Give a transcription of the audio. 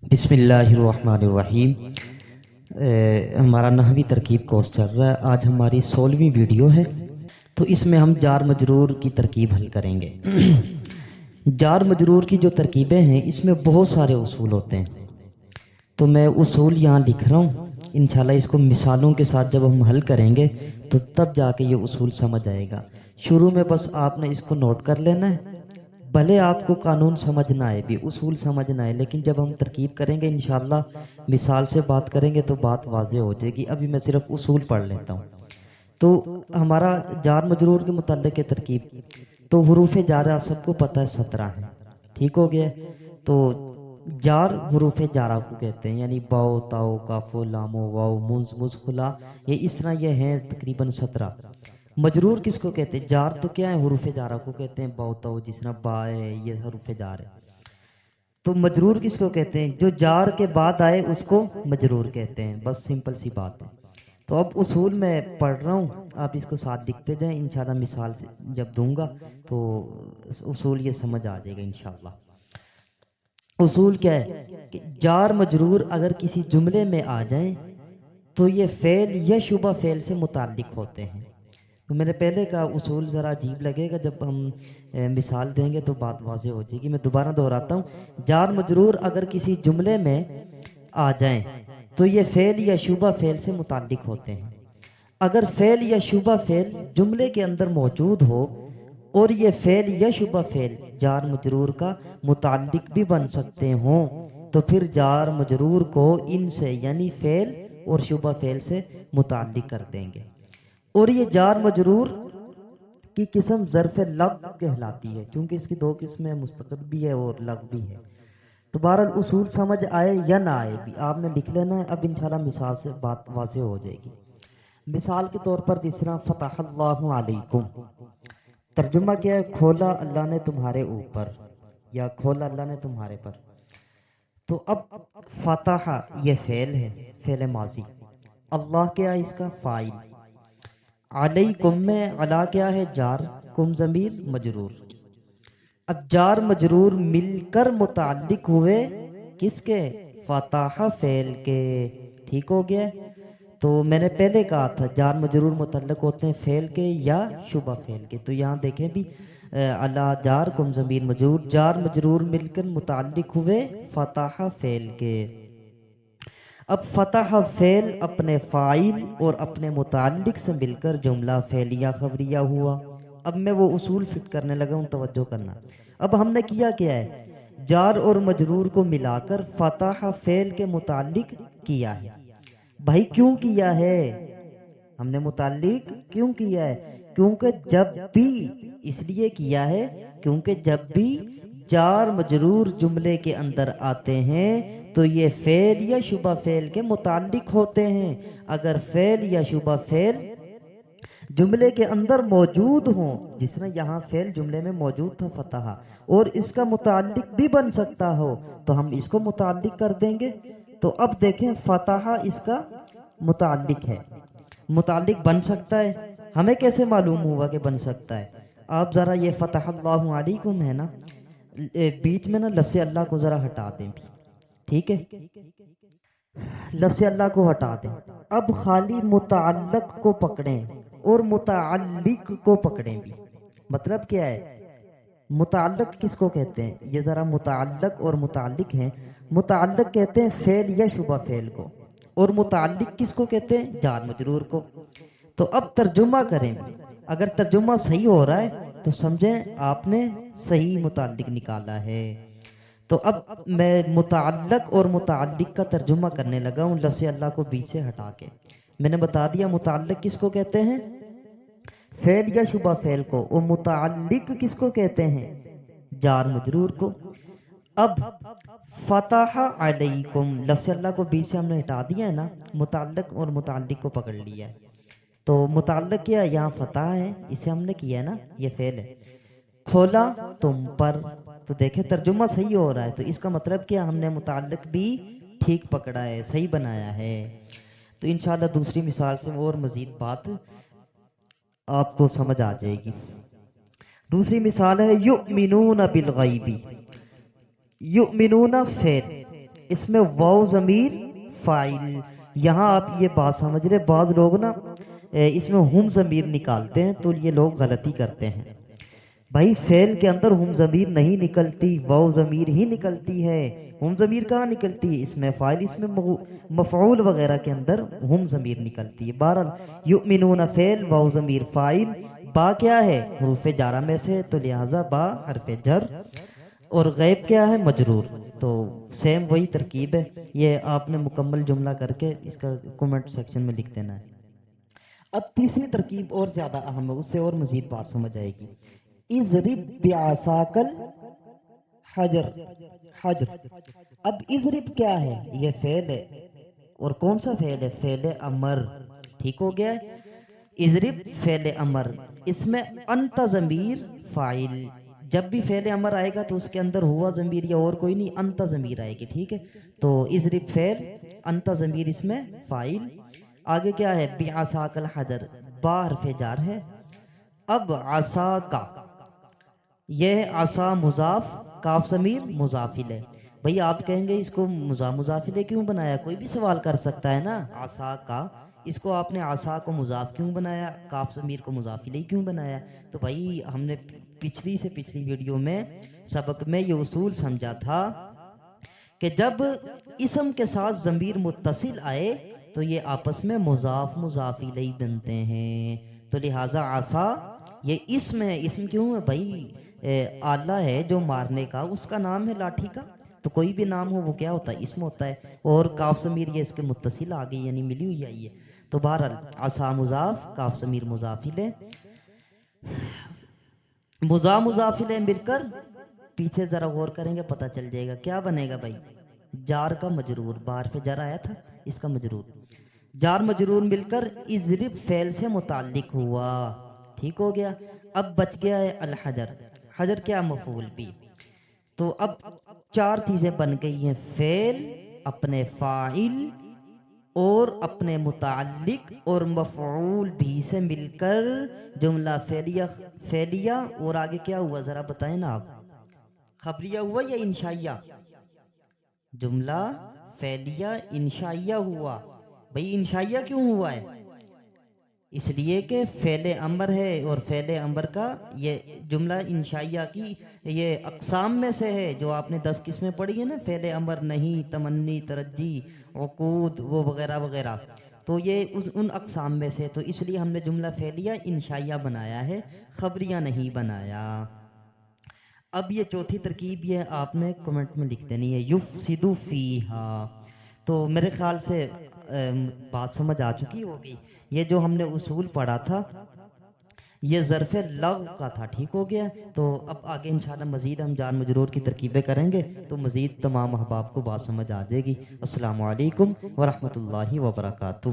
بسم اللہ الرحمن الرحیم۔ ہمارا نحوی ترکیب کورس چل رہا ہے۔ آج ہماری 16ویں ویڈیو ہے، تو اس میں ہم جار مجرور کی ترکیب حل کریں گے۔ جار مجرور کی جو ترکیبیں ہیں اس میں بہت سارے اصول ہوتے ہیں، تو میں اصول یہاں لکھ رہا ہوں۔ انشاءاللہ اس کو مثالوں کے ساتھ جب ہم حل کریں گے تو تب جا کے یہ اصول سمجھ آئے گا۔ شروع میں بس آپ نے اس کو نوٹ کر لینا ہے، بھلے آپ کو قانون سمجھ نہ آئے بھی، اصول سمجھ نہ آئے، لیکن جب ہم ترکیب کریں گے انشاءاللہ مثال سے بات کریں گے تو بات واضح ہو جائے گی۔ ابھی میں صرف اصول پڑھ لیتا ہوں۔ تو ہمارا جار مجرور کے متعلق ہے ترکیب، تو حروف جارہ سب کو پتہ ہے 17 ہیں، ٹھیک ہو گیا؟ تو جار حروف جارہ کو کہتے ہیں، یعنی باؤ تاؤ کافو لامو واؤ مز مز خلا، یہ اس طرح یہ ہیں تقریباً 17۔ مجرور کس کو کہتے ہیں؟ جار تو کیا ہے؟ حروف جارہ کو کہتے ہیں، باؤ تاؤ جس طرح با ہے یہ حروف جار ہے۔ تو مجرور کس کو کہتے ہیں؟ جو جار کے بعد آئے اس کو مجرور کہتے ہیں، بس سمپل سی بات ہے۔ تو اب اصول میں پڑھ رہا ہوں، آپ اس کو ساتھ لکھتے جائیں، انشاءاللہ مثال سے جب دوں گا تو اصول یہ سمجھ آ جائے گا انشاءاللہ۔ اصول کیا ہے کہ جار مجرور اگر کسی جملے میں آ جائیں تو یہ فعل یا شبہ فعل سے متعلق ہوتے ہیں۔ تو میرے پہلے کا اصول ذرا عجیب لگے گا، جب ہم مثال دیں گے تو بات واضح ہو جائے گی۔ میں دوبارہ دہراتا ہوں، جار مجرور اگر کسی جملے میں آ جائیں تو یہ فعل یا شبہ فعل سے متعلق ہوتے ہیں۔ اگر فعل یا شبہ فعل جملے کے اندر موجود ہو اور یہ فعل یا شبہ فعل جار مجرور کا متعلق بھی بن سکتے ہوں تو پھر جار مجرور کو ان سے یعنی فعل اور شبہ فعل سے متعلق کر دیں گے۔ اور یہ جار مجرور کی قسم ظرف لغو کہلاتی ہے، چونکہ اس کی دو قسمیں مستقل بھی ہے اور لغو بھی ہے۔ تو بہرحال اصول سمجھ آئے یا نہ آئے بھی آپ نے لکھ لینا ہے، اب انشاءاللہ مثال سے بات واضح ہو جائے گی۔ مثال کے طور پر تیسرا، فتح اللہ علیکم، ترجمہ کیا ہے؟ کھولا اللہ نے تمہارے اوپر، یا کھولا اللہ نے تمہارے پر۔ تو اب فتح یہ فعل ہے، فعل ماضی، اللہ کیا ہے اس کا؟ فاعل، علیکم میں علا کیا ہے؟ جار، کم ضمیر مجرور۔ اب جار مجرور مل کر متعلق ہوئے کس کے؟ فتح فعل کے، ٹھیک ہو گیا؟ تو میں نے پہلے کہا تھا جار مجرور متعلق ہوتے ہیں فعل کے یا شبہ فعل کے، تو یہاں دیکھیں بھی علا جار کم ضمیر مجرور، جار مجرور مل کر متعلق ہوئے فتح فعل کے۔ اب فتح فعل اپنے فاعل اور اپنے متعلق سے مل کر جملہ فعلیہ خبریہ ہوا۔ اب میں وہ اصول فٹ کرنے لگا ہوں، توجہ کرنا۔ اب ہم نے کیا ہے؟ جار اور مجرور کو ملا کر فتح فعل کے متعلق کیا ہے۔ بھائی کیوں کیا ہے؟ ہم نے متعلق کیوں کیا ہے؟ کیونکہ جب بھی، اس لیے کیا ہے کیونکہ جب بھی جار مجرور جملے کے اندر آتے ہیں تو یہ فعل یا شبہ فعل کے متعلق ہوتے ہیں۔ اگر فعل یا شبہ فعل جملے کے اندر موجود ہوں، جس طرح یہاں فعل جملے میں موجود تھا فتح، اور اس کا متعلق بھی بن سکتا ہو تو ہم اس کو متعلق کر دیں گے۔ تو اب دیکھیں فتح اس کا متعلق ہے، متعلق بن سکتا ہے۔ ہمیں کیسے معلوم ہوا کہ بن سکتا ہے؟ آپ ذرا یہ فتح اللہ علیکم ہے نا، بیچ میں نا لفظ اللہ کو ذرا ہٹا دیں بھی، ٹھیک ہے؟ لفظ اللہ کو ہٹا دیں، اب خالی متعلق کو پکڑیں اور متعلق کو پکڑیں بھی۔ مطلب کیا ہے؟ متعلق کس کو کہتے ہیں؟ یہ ذرا متعلق اور متعلق ہیں۔ متعلق کہتے ہیں فعل یا شبہ فعل کو، اور متعلق کس کو کہتے ہیں؟ جار مجرور کو۔ تو اب ترجمہ کریں، اگر ترجمہ صحیح ہو رہا ہے تو سمجھیں آپ نے صحیح متعلق نکالا ہے۔ تو اب میں متعلق اور متعلق کا ترجمہ کرنے لگا ہوں لفظ اللہ کو بیچ سے ہٹا کے۔ میں نے بتا دیا متعلق کس کو کہتے ہیں؟ فعل یا شبہ فعل کو، اور متعلق کس کو کہتے ہیں؟ جار مجرور کو۔ اب فتح علیکم، لفظ اللہ کو بیچ سے ہم نے ہٹا دیا ہے نا، متعلق اور متعلق کو پکڑ لیا ہے۔ تو متعلق کیا؟ یہاں فتح ہے، اسے ہم نے کیا ہے نا، یہ فعل ہے۔ کھولا تم پر، تو دیکھیں ترجمہ صحیح ہو رہا ہے، تو اس کا مطلب کیا؟ ہم نے متعلق بھی ٹھیک پکڑا ہے، صحیح بنایا ہے۔ تو انشاءاللہ دوسری مثال سے اور مزید بات آپ کو سمجھ آ جائے گی۔ دوسری مثال ہے یؤمنون بالغیب، یؤمنون فعل، اس میں واو ضمیر فاعل. یہاں آپ یہ بات سمجھ رہے، بعض لوگ نا اس میں ہم ضمیر نکالتے ہیں تو یہ لوگ غلطی کرتے ہیں. بھائی فعل کے اندر ہم ضمیر نہیں نکلتی، واو ضمیر ہی نکلتی ہے. ہم ضمیر کہاں نکلتی ہے؟ اس میں فاعل، اس میں مفعول وغیرہ کے اندر ہم ضمیر نکلتی ہے. بہرحال یؤمنون فعل، واو ضمیر فاعل، با کیا ہے؟ حروف جارہ میں سے، تو لہٰذا با حرف جر، اور غیب کیا ہے؟ مجرور. تو سیم وہی ترکیب ہے. یہ آپ نے مکمل جملہ کر کے اس کا کومنٹ سیکشن میں لکھ دینا ہے. اب تیسری ترکیب اور زیادہ اہم ہے، اس سے اور مزید بات سمجھ آئے گی. اضرب بعصاک الحجر، حجر. اب اضرب کیا ہے؟ یہ فعل ہے، اور کون سا فعل ہے؟ فعل امر. ٹھیک ہو گیا؟ اضرب فعل امر، اس میں انت ضمیر فاعل. جب بھی فعل امر آئے گا تو اس کے اندر ہوا ضمیر یا اور کوئی نہیں، انت ضمیر آئے گی. ٹھیک ہے، تو اضرب فعل، انت ضمیر اس میں فاعل. آگے کیا ہے؟ بعصاک الحجر، با حرف جار ہے. اب عصا کا، یہ عصا مضاف، کاف ضمیر مضافل ہے. بھئی آپ کہیں گے اس کو مضافلے کیوں بنایا؟ کوئی بھی سوال کر سکتا ہے نا. عصا کا، اس کو آپ نے عصا کو مضاف کیوں بنایا؟ کاف ضمیر کو مضافلے کیوں بنایا؟ تو بھائی ہم نے پچھلی سے پچھلی ویڈیو میں سبق میں یہ اصول سمجھا تھا کہ جب اسم کے ساتھ ضمیر متصل آئے تو یہ آپس میں مضاف مضاف الیہ بنتے ہیں. تو لہٰذا عصا یہ اسم ہے. اسم کیوں ہے بھائی؟ آلہ ہے جو مارنے کا، اس کا نام ہے لاٹھی کا. تو کوئی بھی نام ہو وہ کیا ہوتا ہے؟ اسم ہوتا ہے. اور کاف ضمیر یہ اس کے متصل آ گئی، یعنی ملی ہوئی آئی ہے. تو بہرحال عصا مضاف، کاف ضمیر مضافل ہے، مضافل ہے مل کر پیچھے ذرا غور کریں گے پتہ چل جائے گا کیا بنے گا بھائی. جار کا مجرور، بار پہ جار آیا تھا، اس کا مجرور، جار مجرور مل کر اضرب فعل سے متعلق ہوا. ٹھیک ہو گیا؟ اب بچ گیا ہے الحجر. حجر کیا؟ مفعول بھی. تو اب چار چیزیں بن گئی ہیں، فعل، اپنے فاعل، اور اپنے متعلق اور مفعول بھی سے مل کر جملہ فعلیہ. اور آگے کیا ہوا ذرا بتائیں نا آپ؟ خبریہ ہوا یا انشائیہ؟ جملہ فعلیہ انشائیہ ہوا. بھئی انشائیہ کیوں ہوا ہے؟ اس لیے کہ فعل امر ہے، اور فعل امر کا یہ جملہ انشائیہ کی یہ اقسام میں سے ہے جو آپ نے 10 قسمیں پڑھی ہیں نا، فعل امر، نہیں، تمنی، ترجی، عقود، وہ وغیرہ وغیرہ. تو یہ ان اقسام میں سے، تو اس لیے ہم نے جملہ فعلیہ انشائیہ بنایا ہے، خبریہ نہیں بنایا. اب یہ چوتھی ترکیب یہ آپ نے کمنٹ میں لکھ دینی ہے، یفسد فیہا. تو میرے خیال سے بات سمجھ آ چکی ہوگی. یہ جو ہم نے اصول پڑھا تھا یہ ظرف لغو کا تھا. ٹھیک ہو گیا؟ تو اب آگے انشاءاللہ مزید ہم جار مجرور کی ترکیبیں کریں گے تو مزید تمام احباب کو بات سمجھ آ جائے گی. السلام علیکم ورحمۃ اللہ وبرکاتہ.